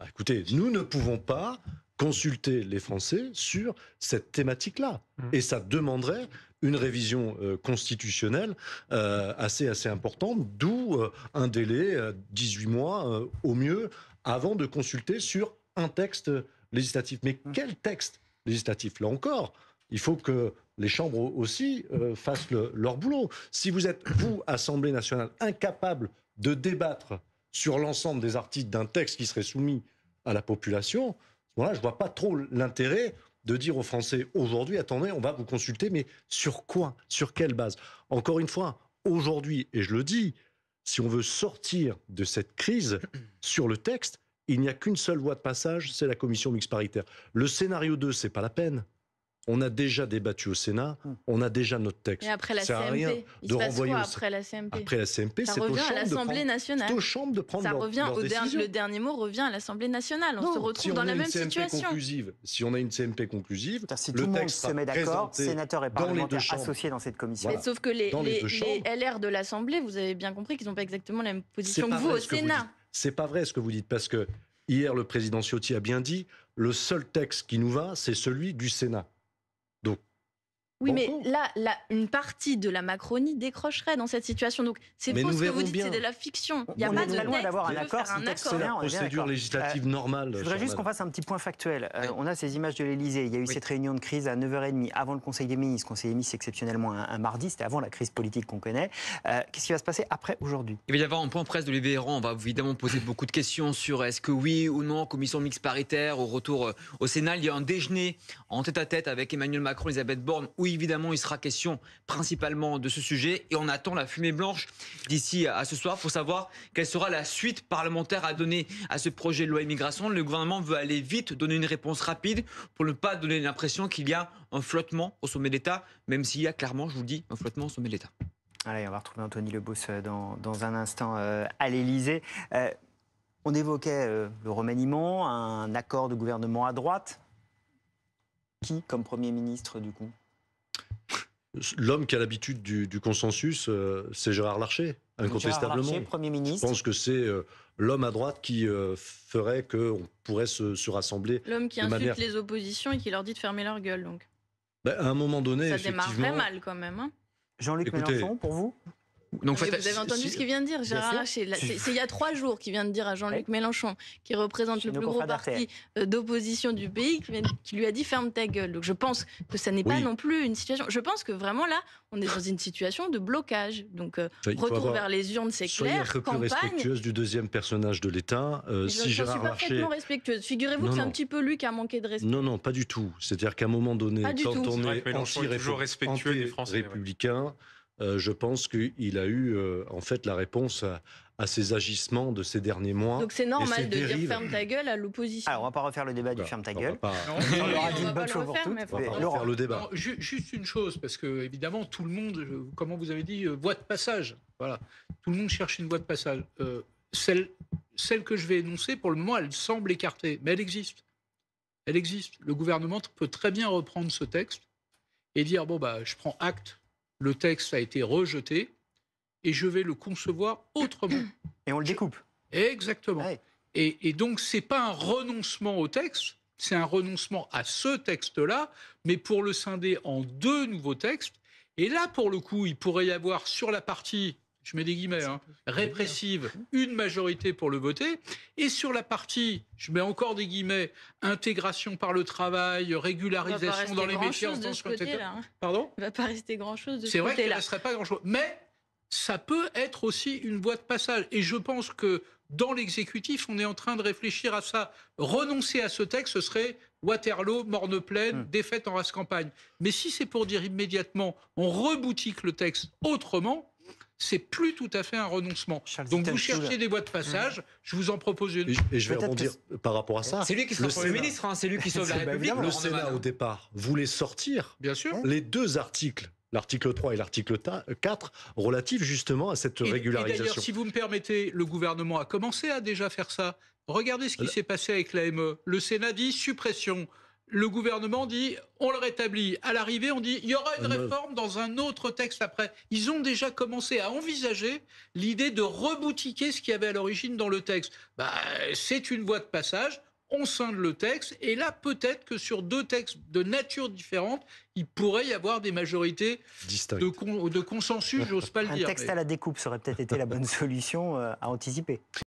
Écoutez, nous ne pouvons pas consulter les Français sur cette thématique-là. Et ça demanderait une révision constitutionnelle assez importante, d'où un délai 18 mois au mieux avant de consulter sur un texte législatif. Mais quel texte législatif? Là encore, il faut que les chambres aussi fassent leur boulot. Si vous êtes, vous, Assemblée nationale, incapable de débattre sur l'ensemble des articles d'un texte qui serait soumis à la population, voilà, je ne vois pas trop l'intérêt de dire aux Français aujourd'hui, attendez, on va vous consulter, mais sur quoi? Sur quelle base? Encore une fois, aujourd'hui, et je le dis, si on veut sortir de cette crise sur le texte, il n'y a qu'une seule voie de passage, c'est la commission mixte paritaire. Le scénario 2, c'est pas la peine. On a déjà débattu au Sénat, on a déjà notre texte. Et après la Ça sert à rien CMP, il de se passe renvoyer quoi au- après la CMP? Après la CMP, Ça c'est aux revient à chambres de l'Assemblée prendre- nationale. c'est aux chambres de prendre Ça leur- revient leurs décisions. le dernier mot revient à l'Assemblée nationale. On se retrouve dans la même situation. Si on a une CMP conclusive, Si tout le monde se met d'accord, sénateurs et parlementaires associés dans cette commission. Mais sauf que les Dans les deux chambres. LR de l'Assemblée, vous avez bien compris qu'ils n'ont pas exactement la même C'est position que pas vous vrai au ce que vous Sénat. dites. C'est pas vrai ce que vous dites, parce que hier, le président Ciotti a bien dit, le seul texte qui nous va, c'est celui du Sénat. Donc, Oui, mais là, une partie de la Macronie décrocherait dans cette situation. Donc, c'est Mais faux nous ce que vous verrons dites, bien. c'est de la fiction. Il n'y a On pas est de loin texte d'avoir un qui veut accord, faire si un le texte accord. est bien, on est bien procédure d'accord. législative normale. Je voudrais juste qu'on fasse un petit point factuel. On a ces images de l'Elysée. Il y a eu cette réunion de crise à 9h30 avant le Conseil des ministres. Conseil des ministres exceptionnellement un mardi. C'était avant la crise politique qu'on connaît. Qu'est-ce qui va se passer après, aujourd'hui? Il va y avoir un point presse d'Olivier Véran. On va évidemment poser beaucoup de questions sur est-ce que oui ou non, commission mixte paritaire, au retour au Sénat. Il y a un déjeuner en tête-à-tête avec Emmanuel Macron, Elisabeth Borne, où où évidemment il sera question principalement de ce sujet. Et on attend la fumée blanche d'ici à ce soir pour savoir quelle sera la suite parlementaire à donner à ce projet de loi immigration. Le gouvernement veut aller vite, donner une réponse rapide pour ne pas donner l'impression qu'il y a un flottement au sommet de l'État, même s'il y a clairement, je vous le dis, un flottement au sommet de l'État. Allez, on va retrouver Anthony Lebos dans un instant à l'Élysée. On évoquait le remaniement, un accord de gouvernement à droite. Qui comme Premier ministre, du coup? L'homme qui a l'habitude du consensus, c'est Gérard Larcher, incontestablement. Gérard Larcher, Premier ministre. Je pense que c'est l'homme à droite qui ferait qu'on pourrait se rassembler. L'homme qui insulte les oppositions et qui leur dit de fermer leur gueule, donc. À un moment donné, ça démarrerait mal, quand même. Hein. Jean-Luc Mélenchon, pour vous? Donc, vous avez entendu ce qu'il vient de dire, Gérard Larcher. C'est il y a 3 jours qu'il vient de dire à Jean-Luc Mélenchon, qui représente le plus gros parti d'opposition du pays, qui lui a dit ferme ta gueule. Donc je pense que ça n'est pas non plus une situation. Je pense que vraiment là, on est dans une situation de blocage. Donc retour vers les urnes, c'est clair. Soyez un peu plus respectueuse du deuxième personnage de l'État. Si Gérard Larcher... Je suis parfaitement respectueuse. Figurez-vous que c'est un petit peu lui qui a manqué de respect. Non, pas du tout. C'est-à-dire qu'à un moment donné, quand on est anti-républicain, je pense qu'il a eu en fait la réponse à ses agissements de ces derniers mois. Donc c'est normal de dire ferme ta gueule à l'opposition. Alors on va pas refaire le débat du ferme ta gueule. On aura dit une bonne chose pour toutes. On va refaire le débat. Non, juste une chose, parce que évidemment tout le monde, comment vous avez dit, voie de passage. Voilà, tout le monde cherche une voie de passage. Celle que je vais énoncer, pour le moment, elle semble écartée, mais elle existe. Elle existe. Le gouvernement peut très bien reprendre ce texte et dire je prends acte. Le texte a été rejeté et je vais le concevoir autrement. Et on le découpe. Exactement. Ouais. Et donc, ce n'est pas un renoncement au texte, c'est un renoncement à ce texte-là, mais pour le scinder en 2 nouveaux textes. Et là, pour le coup, il pourrait y avoir sur la partie, je mets des guillemets, répressive, une majorité pour le voter. Et sur la partie, je mets encore des guillemets, intégration par le travail, régularisation dans les métiers en tension, etc. Pardon ? Il ne va pas rester grand-chose de ce côté-là. C'est vrai qu'il ne resterait pas grand-chose. Mais ça peut être aussi une voie de passage. Et je pense que dans l'exécutif, on est en train de réfléchir à ça. Renoncer à ce texte, ce serait Waterloo, morne pleine, défaite en race campagne. Mais si c'est pour dire immédiatement, on reboutique le texte autrement, c'est plus tout à fait un renoncement. Donc vous cherchez des voies de passage, je vous en propose une. Et je vais rebondir par rapport à ça. C'est lui qui sera Premier ministre, c'est lui qui sauve la République. Le Sénat, au départ, voulait sortir bien sûr les 2 articles, l'article 3 et l'article 4, relatifs justement à cette régularisation. Et d'ailleurs, si vous me permettez, le gouvernement a commencé à déjà faire ça. Regardez ce qui s'est passé avec l'AME. Le Sénat dit suppression. Le gouvernement dit on le rétablit. À l'arrivée, on dit il y aura une réforme dans un autre texte après. Ils ont déjà commencé à envisager l'idée de reboutiquer ce qu'il y avait à l'origine dans le texte. C'est une voie de passage. On scinde le texte. Et là, peut-être que sur 2 textes de nature différente, il pourrait y avoir des majorités de consensus, j'ose pas le dire. Un texte à la découpe, ça aurait peut-être été la bonne solution à anticiper.